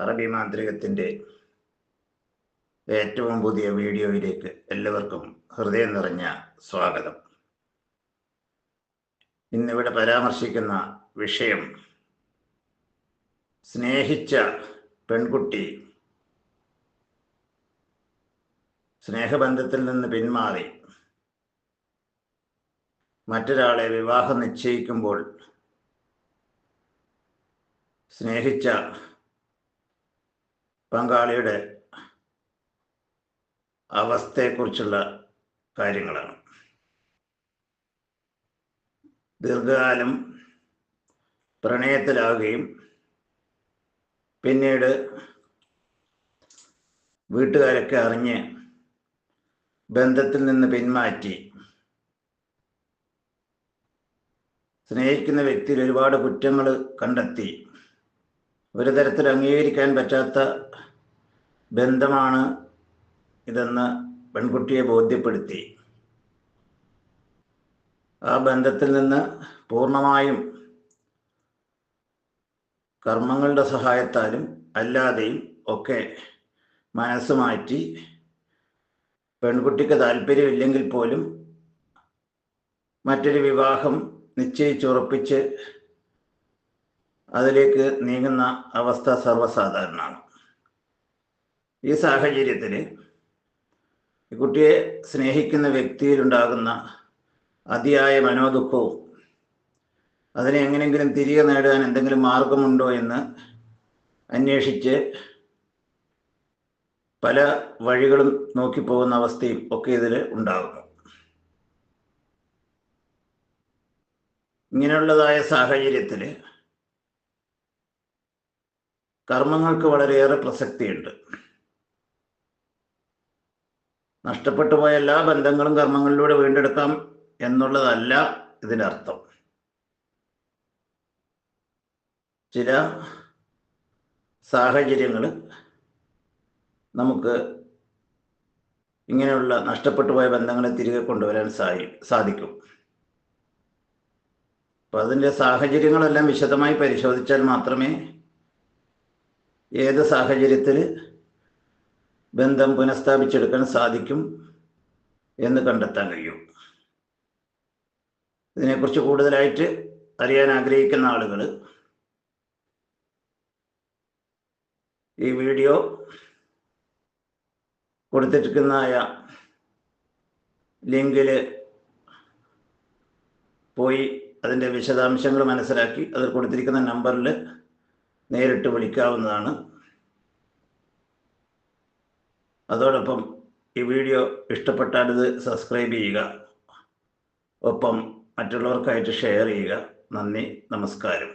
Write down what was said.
അറബി മാന്ത്രികത്തിൻ്റെ ഏറ്റവും പുതിയ വീഡിയോയിലേക്ക് എല്ലാവർക്കും ഹൃദയം നിറഞ്ഞ സ്വാഗതം. ഇന്നിവിടെ പരാമർശിക്കുന്ന വിഷയം, സ്നേഹിച്ച പെൺകുട്ടി സ്നേഹബന്ധത്തിൽ നിന്ന് പിന്മാറി മറ്റൊരാളെ വിവാഹം നിശ്ചയിക്കുമ്പോൾ സ്നേഹിച്ച പങ്കാളിയുടെ അവസ്ഥയെക്കുറിച്ചുള്ള കാര്യങ്ങളാണ്. ദീർഘകാലം പ്രണയത്തിലാവുകയും പിന്നീട് വീട്ടുകാരൊക്കെ അറിഞ്ഞ് ബന്ധത്തിൽ നിന്ന് പിന്മാറ്റി സ്നേഹിക്കുന്ന വ്യക്തിയിൽ ഒരുപാട് കുറ്റങ്ങൾ കണ്ടെത്തി ഒരു തരത്തിൽ അംഗീകരിക്കാൻ പറ്റാത്ത ബന്ധമാണ് ഇതെന്ന് പെൺകുട്ടിയെ ബോധ്യപ്പെടുത്തി ആ ബന്ധത്തിൽ നിന്ന് പൂർണ്ണമായും കർമ്മങ്ങളുടെ സഹായത്താലും അല്ലാതെയും ഒക്കെ മനസ്സ് മാറ്റി പെൺകുട്ടിക്ക് താല്പര്യമില്ലെങ്കിൽ പോലും മറ്റൊരു വിവാഹം നിശ്ചയിച്ചുറപ്പിച്ച് അതിലേക്ക് നീങ്ങുന്ന അവസ്ഥ സർവ്വസാധാരണമാണ്. ഈ സാഹചര്യത്തിൽ ഈ കുട്ടിയെ സ്നേഹിക്കുന്ന വ്യക്തിയിലുണ്ടാകുന്ന അതിയായ മനോദുഃഖവും അതിനെ എങ്ങനെയെങ്കിലും തിരികെ നേടാൻ എന്തെങ്കിലും മാർഗമുണ്ടോ എന്ന് അന്വേഷിച്ച് പല വഴികളും നോക്കിപ്പോകുന്ന അവസ്ഥയും ഒക്കെ ഇതിൽ ഉണ്ടാകുന്നു. ഇങ്ങനെയുള്ളതായ സാഹചര്യത്തിൽ കർമ്മങ്ങൾക്ക് വളരെയേറെ പ്രസക്തിയുണ്ട്. നഷ്ടപ്പെട്ടു പോയ എല്ലാ ബന്ധങ്ങളും കർമ്മങ്ങളിലൂടെ വീണ്ടെടുക്കാം എന്നുള്ളതല്ല ഇതിൻ്റെ അർത്ഥം. ചില സാഹചര്യങ്ങൾ നമുക്ക് ഇങ്ങനെയുള്ള നഷ്ടപ്പെട്ടു പോയ ബന്ധങ്ങളെ തിരികെ കൊണ്ടുവരാൻ സാധിക്കും. അപ്പം അതിൻ്റെ സാഹചര്യങ്ങളെല്ലാം വിശദമായി പരിശോധിച്ചാൽ മാത്രമേ ഏത് സാഹചര്യത്തിൽ ബന്ധം പുനഃസ്ഥാപിച്ചെടുക്കാൻ സാധിക്കും എന്ന് കണ്ടെത്താൻ കഴിയും. ഇതിനെക്കുറിച്ച് കൂടുതലായിട്ട് അറിയാൻ ആഗ്രഹിക്കുന്ന ആളുകൾ ഈ വീഡിയോ കൊടുത്തിരിക്കുന്നതായ ലിങ്കിൽ പോയി അതിൻ്റെ വിശദാംശങ്ങൾ മനസ്സിലാക്കി അതിൽ കൊടുത്തിരിക്കുന്ന നമ്പറിൽ നേരിട്ട് വിളിക്കാവുന്നതാണ്. അതോടൊപ്പം ഈ വീഡിയോ ഇഷ്ടപ്പെട്ടാൽ ഇത് സബ്സ്ക്രൈബ് ചെയ്യുക, ഒപ്പം മറ്റുള്ളവർക്കായിട്ട് ഷെയർ ചെയ്യുക. നന്ദി, നമസ്കാരം.